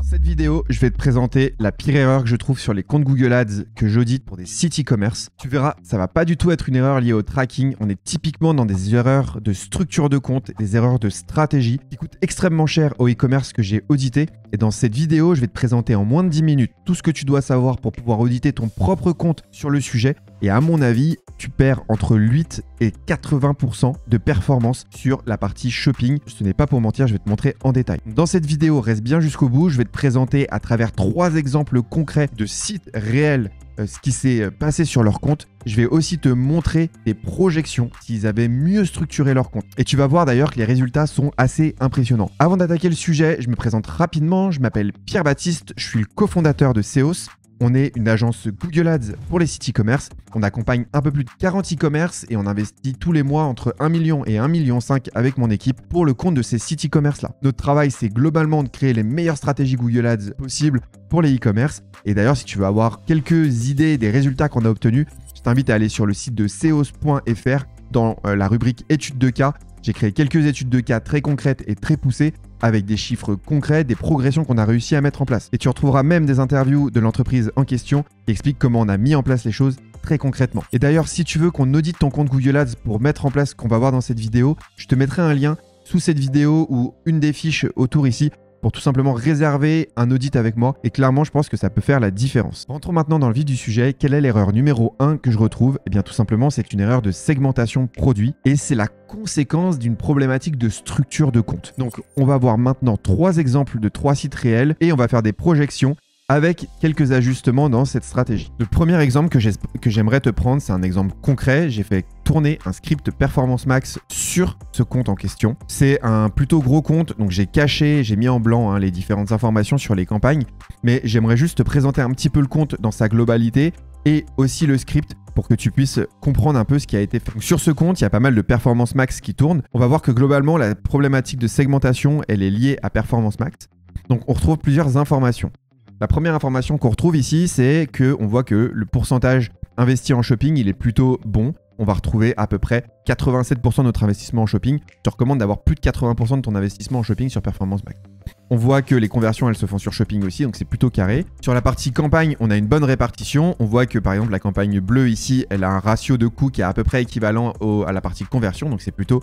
cette vidéo, je vais te présenter la pire erreur que je trouve sur les comptes Google Ads que j'audite pour des sites e-commerce. Tu verras, ça va pas du tout être une erreur liée au tracking. On est typiquement dans des erreurs de structure de compte, des erreurs de stratégie qui coûtent extrêmement cher au e-commerce que j'ai audité. Et dans cette vidéo, je vais te présenter en moins de 10 minutes tout ce que tu dois savoir pour pouvoir auditer ton propre compte sur le sujet. Et à mon avis, tu perds entre 8 et 80% de performance sur la partie shopping. Ce n'est pas pour mentir, je vais te montrer en détail. Dans cette vidéo, reste bien jusqu'au bout. Je vais te présenter à travers 3 exemples concrets de sites réels ce qui s'est passé sur leur compte. Je vais aussi te montrer des projections s'ils avaient mieux structuré leur compte. Et tu vas voir d'ailleurs que les résultats sont assez impressionnants. Avant d'attaquer le sujet, je me présente rapidement. Je m'appelle Pierre Baptiste, je suis le cofondateur de Seos. On est une agence Google Ads pour les sites e-commerce. On accompagne un peu plus de 40 e-commerce et on investit tous les mois entre 1 million et 1,5 million avec mon équipe pour le compte de ces sites e-commerce là. Notre travail, c'est globalement de créer les meilleures stratégies Google Ads possibles pour les e-commerce. Et d'ailleurs, si tu veux avoir quelques idées des résultats qu'on a obtenus, je t'invite à aller sur le site de seos.fr dans la rubrique études de cas. J'ai créé quelques études de cas très concrètes et très poussées avec des chiffres concrets, des progressions qu'on a réussi à mettre en place. Et tu retrouveras même des interviews de l'entreprise en question qui expliquent comment on a mis en place les choses très concrètement. Et d'ailleurs, si tu veux qu'on audite ton compte Google Ads pour mettre en place ce qu'on va voir dans cette vidéo, je te mettrai un lien sous cette vidéo ou une des fiches autour ici pour tout simplement réserver un audit avec moi. Et clairement, je pense que ça peut faire la différence. Rentrons maintenant dans le vif du sujet. Quelle est l'erreur numéro 1 que je retrouve? Eh bien, tout simplement, c'est une erreur de segmentation produit et c'est la conséquence d'une problématique de structure de compte. Donc, on va voir maintenant 3 exemples de 3 sites réels et on va faire des projections avec quelques ajustements dans cette stratégie. Le premier exemple que j'aimerais te prendre, c'est un exemple concret. J'ai fait tourner un script Performance Max sur ce compte en question. C'est un plutôt gros compte, donc j'ai caché, j'ai mis en blanc les différentes informations sur les campagnes, mais j'aimerais juste te présenter un petit peu le compte dans sa globalité et aussi le script pour que tu puisses comprendre un peu ce qui a été fait. Donc, sur ce compte, il y a pas mal de Performance Max qui tournent. On va voir que globalement, la problématique de segmentation, elle est liée à Performance Max. Donc, on retrouve plusieurs informations. La première information qu'on retrouve ici, c'est qu'on voit que le pourcentage investi en shopping, il est plutôt bon. On va retrouver à peu près 87% de notre investissement en shopping. Je te recommande d'avoir plus de 80% de ton investissement en shopping sur Performance Max. On voit que les conversions, elles se font sur shopping aussi, donc c'est plutôt carré. Sur la partie campagne, on a une bonne répartition. On voit que par exemple, la campagne bleue ici, elle a un ratio de coût qui est à peu près équivalent à la partie conversion, donc c'est plutôt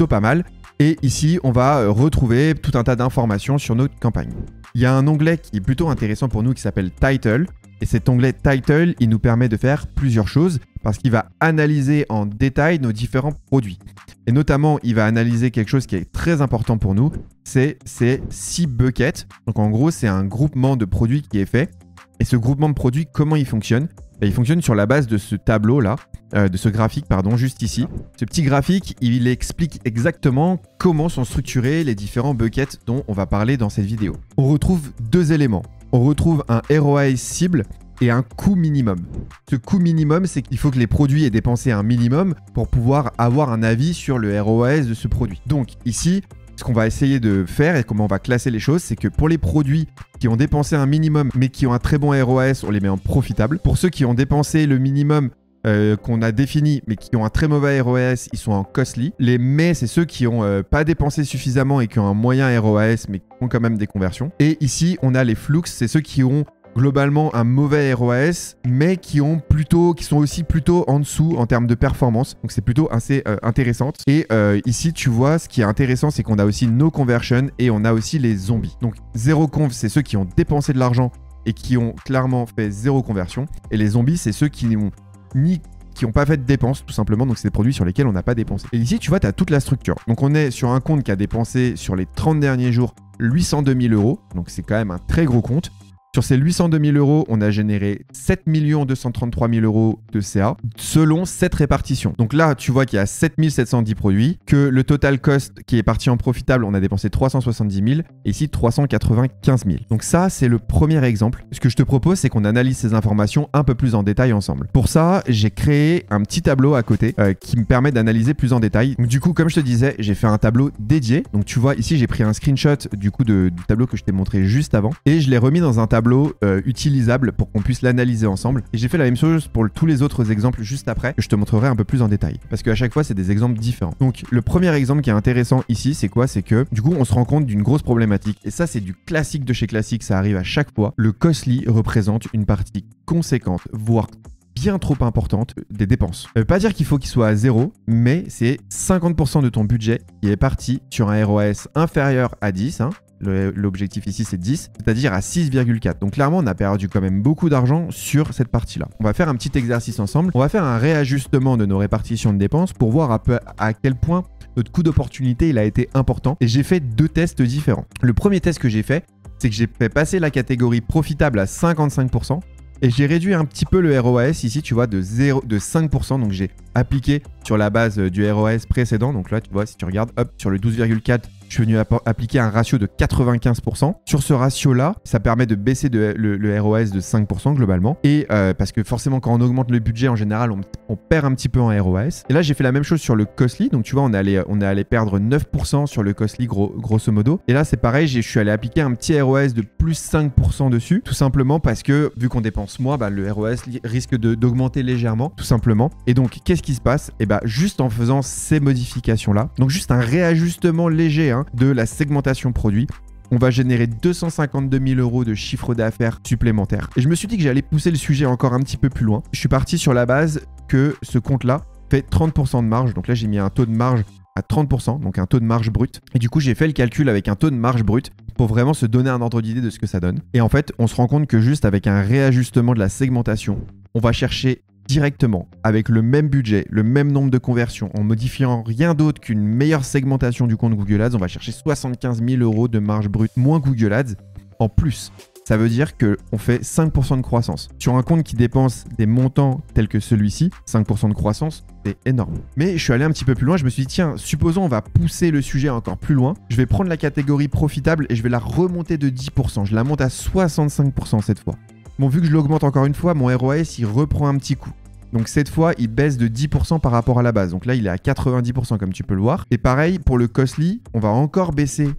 pas mal. Et ici, on va retrouver tout un tas d'informations sur notre campagne. Il y a un onglet qui est plutôt intéressant pour nous qui s'appelle Title. Et cet onglet Title, il nous permet de faire plusieurs choses parce qu'il va analyser en détail nos différents produits. Et notamment, il va analyser quelque chose qui est très important pour nous, c'est ces 6 buckets. Donc en gros, c'est un groupement de produits qui est fait. Et ce groupement de produits, comment il fonctionne? Il fonctionne sur la base de ce tableau-là, de ce graphique, pardon, juste ici. Ce petit graphique, il explique exactement comment sont structurés les différents buckets dont on va parler dans cette vidéo. On retrouve 2 éléments. On retrouve un ROI cible et un coût minimum. Ce coût minimum, c'est qu'il faut que les produits aient dépensé un minimum pour pouvoir avoir un avis sur le ROAS de ce produit. Donc ici, ce qu'on va essayer de faire et comment on va classer les choses, c'est que pour les produits qui ont dépensé un minimum mais qui ont un très bon ROAS, on les met en profitable. Pour ceux qui ont dépensé le minimum qu'on a défini mais qui ont un très mauvais ROAS, ils sont en costly. Les mais, c'est ceux qui n'ont pas dépensé suffisamment et qui ont un moyen ROAS mais qui ont quand même des conversions. Et ici, on a les flux, c'est ceux qui ont globalement un mauvais ROAS, mais qui sont aussi plutôt en dessous en termes de performance. Donc c'est plutôt assez intéressant. Et ici, tu vois, ce qui est intéressant, c'est qu'on a aussi no conversion et on a aussi les zombies. Donc zéro conv, c'est ceux qui ont dépensé de l'argent et qui ont clairement fait 0 conversion. Et les zombies, c'est ceux qui n'ont pas fait de dépenses, tout simplement. Donc c'est des produits sur lesquels on n'a pas dépensé. Et ici, tu vois, tu as toute la structure. Donc on est sur un compte qui a dépensé sur les 30 derniers jours 802 000 €. Donc c'est quand même un très gros compte. Sur ces 802 000 €, on a généré 7 233 000 € de CA selon cette répartition. Donc là, tu vois qu'il y a 7 710 produits, que le total cost qui est parti en profitable, on a dépensé 370 000 et ici 395 000. Donc ça, c'est le premier exemple. Ce que je te propose, c'est qu'on analyse ces informations un peu plus en détail ensemble. Pour ça, j'ai créé un petit tableau à côté qui me permet d'analyser plus en détail. Donc du coup, comme je te disais, j'ai fait un tableau dédié. Donc tu vois, ici, j'ai pris un screenshot du tableau que je t'ai montré juste avant et je l'ai remis dans un tableau tableau utilisable pour qu'on puisse l'analyser ensemble. Et j'ai fait la même chose pour tous les autres exemples juste après, que je te montrerai un peu plus en détail. Parce qu'à chaque fois, c'est des exemples différents. Donc, le premier exemple qui est intéressant ici, c'est quoi? C'est que, du coup, on se rend compte d'une grosse problématique. Et ça, c'est du classique de chez classique, ça arrive à chaque fois. Le costly représente une partie conséquente, voire bien trop importante des dépenses. Ça veut pas dire qu'il faut qu'il soit à zéro, mais c'est 50% de ton budget qui est parti sur un ROAS inférieur à 10, hein. L'objectif ici c'est 10, c'est-à-dire à 6,4. Donc clairement on a perdu quand même beaucoup d'argent sur cette partie-là. On va faire un petit exercice ensemble. On va faire un réajustement de nos répartitions de dépenses pour voir à quel point notre coût d'opportunité il a été important. Et j'ai fait 2 tests différents. Le premier test que j'ai fait, c'est que j'ai fait passer la catégorie profitable à 55%. Et j'ai réduit un petit peu le ROAS ici, tu vois, de 5%. Donc j'ai appliqué sur la base du ROAS précédent. Donc là, tu vois, si tu regardes, hop, sur le 12,4, je suis venu appliquer un ratio de 95%. Sur ce ratio-là, ça permet de baisser le ROAS de 5% globalement. Et parce que forcément, quand on augmente le budget, en général, on perd un petit peu en ROAS. Et là, j'ai fait la même chose sur le costly. Donc tu vois, on est allé perdre 9% sur le costly grosso modo. Et là, c'est pareil, je suis allé appliquer un petit ROAS de plus 5% dessus. Tout simplement parce que, vu qu'on dépense moins, bah, le ROAS risque d'augmenter légèrement, tout simplement. Et donc, qu'est-ce qui se passe? Et bah, juste en faisant ces modifications-là, donc juste un réajustement léger de la segmentation produit, on va générer 252 000 € de chiffre d'affaires supplémentaire. Et je me suis dit que j'allais pousser le sujet encore un petit peu plus loin. Je suis parti sur la base que ce compte-là fait 30% de marge. Donc là, j'ai mis un taux de marge à 30%, donc un taux de marge brut. Et du coup, j'ai fait le calcul avec un taux de marge brut pour vraiment se donner un ordre d'idée de ce que ça donne. Et en fait, on se rend compte que juste avec un réajustement de la segmentation, on va chercher directement, avec le même budget, le même nombre de conversions, en modifiant rien d'autre qu'une meilleure segmentation du compte Google Ads, on va chercher 75 000 € de marge brute moins Google Ads en plus. Ça veut dire qu'on fait 5% de croissance. Sur un compte qui dépense des montants tels que celui-ci, 5% de croissance, c'est énorme. Mais je suis allé un petit peu plus loin, je me suis dit, tiens, supposons on va pousser le sujet encore plus loin. Je vais prendre la catégorie profitable et je vais la remonter de 10%. Je la monte à 65% cette fois. Bon, vu que je l'augmente encore une fois, mon ROAS, il reprend un petit coup. Donc cette fois, il baisse de 10% par rapport à la base. Donc là, il est à 90% comme tu peux le voir. Et pareil, pour le costly, on va encore baisser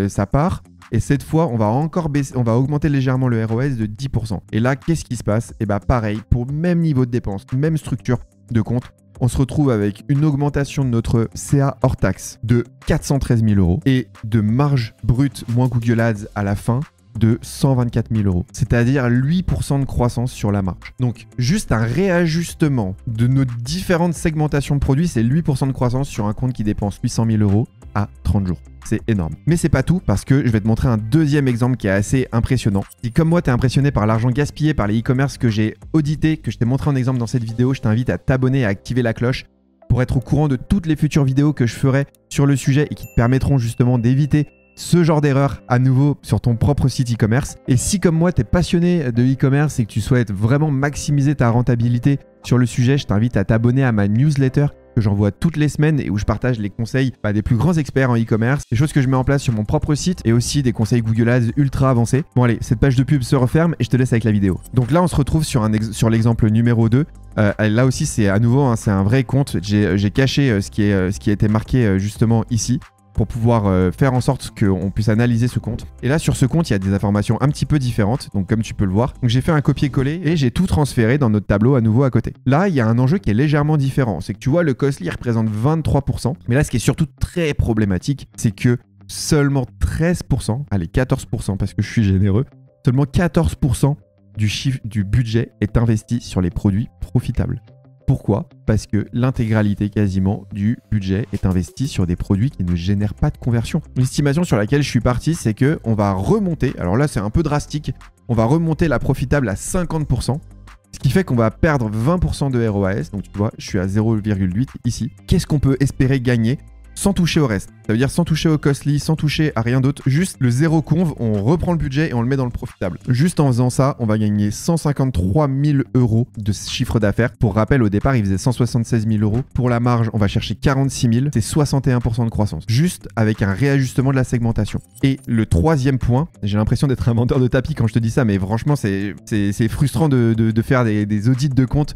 sa part. Et cette fois, on va augmenter légèrement le ROAS de 10%. Et là, qu'est-ce qui se passe? Et bah pareil, pour le même niveau de dépense, même structure de compte, on se retrouve avec une augmentation de notre CA hors taxe de 413 000 € et de marge brute moins Google Ads à la fin de 124 000 €, c'est-à-dire 8% de croissance sur la marge. Donc, juste un réajustement de nos différentes segmentations de produits, c'est 8% de croissance sur un compte qui dépense 800 000 € à 30 jours. C'est énorme. Mais c'est pas tout, parce que je vais te montrer un deuxième exemple qui est assez impressionnant. Si comme moi, tu es impressionné par l'argent gaspillé par les e-commerce que j'ai audité, que je t'ai montré en exemple dans cette vidéo, je t'invite à t'abonner et à activer la cloche pour être au courant de toutes les futures vidéos que je ferai sur le sujet et qui te permettront justement d'éviter ce genre d'erreur à nouveau sur ton propre site e-commerce. Et si comme moi, tu es passionné de e-commerce et que tu souhaites vraiment maximiser ta rentabilité sur le sujet, je t'invite à t'abonner à ma newsletter que j'envoie toutes les semaines et où je partage les conseils des plus grands experts en e-commerce, des choses que je mets en place sur mon propre site et aussi des conseils Google Ads ultra avancés. Bon allez, cette page de pub se referme et je te laisse avec la vidéo. Donc là, on se retrouve sur l'exemple numéro 2. Là aussi, c'est à nouveau, c'est un vrai compte. J'ai caché ce qui a été marqué justement ici, pour pouvoir faire en sorte qu'on puisse analyser ce compte. Et là, sur ce compte, il y a des informations un petit peu différentes, donc comme tu peux le voir. Donc j'ai fait un copier-coller et j'ai tout transféré dans notre tableau à nouveau à côté. Là, il y a un enjeu qui est légèrement différent. C'est que tu vois, le costly représente 23%. Mais là, ce qui est surtout très problématique, c'est que seulement 13%, allez 14% parce que je suis généreux, seulement 14% du budget est investi sur les produits profitables. Pourquoi? Parce que l'intégralité quasiment du budget est investie sur des produits qui ne génèrent pas de conversion. L'estimation sur laquelle je suis parti, c'est qu'on va remonter, alors là c'est un peu drastique, on va remonter la profitable à 50%, ce qui fait qu'on va perdre 20% de ROAS, donc tu vois, je suis à 0,8 ici. Qu'est-ce qu'on peut espérer gagner sans toucher au reste? Ça veut dire sans toucher au costly, sans toucher à rien d'autre, juste le zéro conv, on reprend le budget et on le met dans le profitable. Juste en faisant ça, on va gagner 153 000 € de chiffre d'affaires. Pour rappel, au départ, il faisait 176 000 €. Pour la marge, on va chercher 46 000, c'est 61% de croissance. Juste avec un réajustement de la segmentation. Et le troisième point, j'ai l'impression d'être un vendeur de tapis quand je te dis ça, mais franchement, c'est frustrant de faire des audits de compte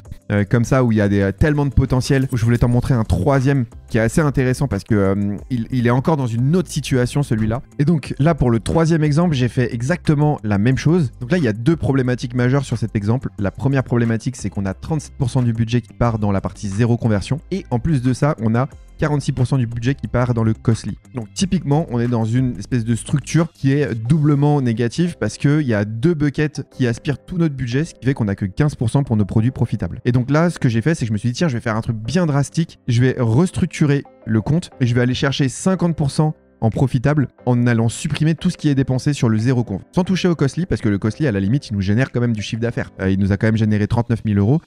comme ça, où il y a tellement de potentiel. Je voulais t'en montrer un troisième qui est assez intéressant parce que il est encore dans une autre situation celui-là. Et donc là pour le troisième exemple, j'ai fait exactement la même chose. Donc là il y a deux problématiques majeures sur cet exemple. La première problématique, c'est qu'on a 37% du budget qui part dans la partie zéro conversion. Et en plus de ça, on a 46% du budget qui part dans le costly. Donc typiquement, on est dans une espèce de structure qui est doublement négative parce qu'il y a deux buckets qui aspirent tout notre budget, ce qui fait qu'on n'a que 15% pour nos produits profitables. Et donc là, ce que j'ai fait, c'est que je me suis dit, tiens, je vais faire un truc bien drastique, je vais restructurer le compte et je vais aller chercher 50% en profitable en allant supprimer tout ce qui est dépensé sur le zéro conv. Sans toucher au costly, parce que le costly, à la limite, il nous génère quand même du chiffre d'affaires. Il nous a quand même généré 39 000 euros.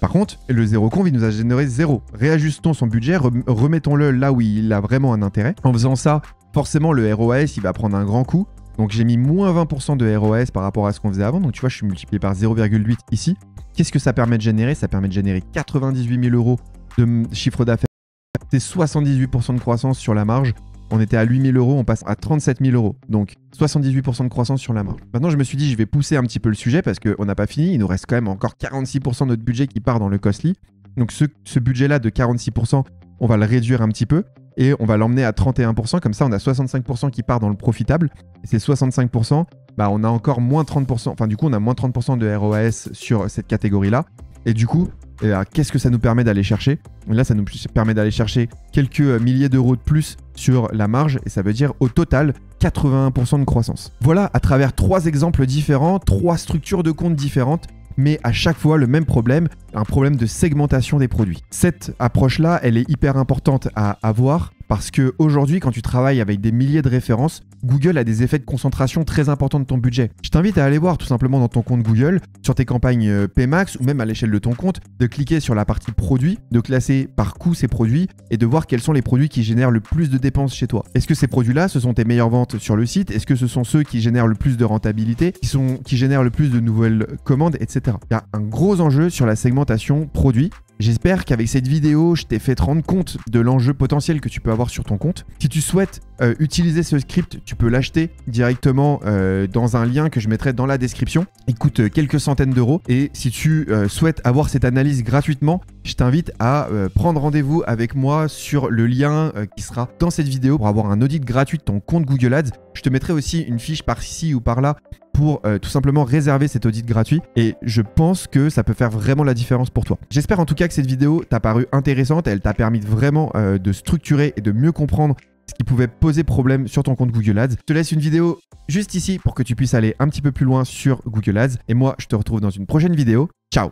Par contre, le zéro conv, il nous a généré zéro. Réajustons son budget, remettons-le là où il a vraiment un intérêt. En faisant ça, forcément, le ROAS, il va prendre un grand coup. Donc, j'ai mis moins 20% de ROAS par rapport à ce qu'on faisait avant. Donc, tu vois, je suis multiplié par 0,8 ici. Qu'est-ce que ça permet de générer? Ça permet de générer 98 000 euros de chiffre d'affaires. C'est 78% de croissance sur la marge. On était à 8 000 euros, on passe à 37 000 euros. Donc 78% de croissance sur la marge. Maintenant, je me suis dit, je vais pousser un petit peu le sujet parce qu'on n'a pas fini. Il nous reste quand même encore 46% de notre budget qui part dans le costly. Donc ce budget-là de 46%, on va le réduire un petit peu et on va l'emmener à 31%. Comme ça, on a 65% qui part dans le profitable. Et ces 65%, bah, on a encore moins 30%. Enfin, du coup, on a moins 30% de ROAS sur cette catégorie-là. Et du coup, qu'est-ce que ça nous permet d'aller chercher? Là, ça nous permet d'aller chercher quelques milliers d'euros de plus sur la marge et ça veut dire au total 81% de croissance. Voilà, à travers 3 exemples différents, 3 structures de comptes différentes, mais à chaque fois le même problème, un problème de segmentation des produits. Cette approche-là, elle est hyper importante à avoir parce qu'aujourd'hui, quand tu travailles avec des milliers de références, Google a des effets de concentration très importants de ton budget. Je t'invite à aller voir tout simplement dans ton compte Google, sur tes campagnes PMax ou même à l'échelle de ton compte, de cliquer sur la partie produits, de classer par coût ces produits et de voir quels sont les produits qui génèrent le plus de dépenses chez toi. Est-ce que ces produits-là, ce sont tes meilleures ventes sur le site? Est-ce que ce sont ceux qui génèrent le plus de rentabilité, qui génèrent le plus de nouvelles commandes, etc. Il y a un gros enjeu sur la segmentation produit. J'espère qu'avec cette vidéo, je t'ai fait te rendre compte de l'enjeu potentiel que tu peux avoir sur ton compte. Si tu souhaites utiliser ce script, tu peux l'acheter directement dans un lien que je mettrai dans la description. Il coûte quelques centaines d'euros. Et si tu souhaites avoir cette analyse gratuitement, je t'invite à prendre rendez-vous avec moi sur le lien qui sera dans cette vidéo pour avoir un audit gratuit de ton compte Google Ads. Je te mettrai aussi une fiche par ici ou par là pour tout simplement réserver cet audit gratuit et je pense que ça peut faire vraiment la différence pour toi. J'espère en tout cas que cette vidéo t'a paru intéressante, elle t'a permis vraiment de structurer et de mieux comprendre ce qui pouvait poser problème sur ton compte Google Ads. Je te laisse une vidéo juste ici pour que tu puisses aller un petit peu plus loin sur Google Ads et moi je te retrouve dans une prochaine vidéo. Ciao!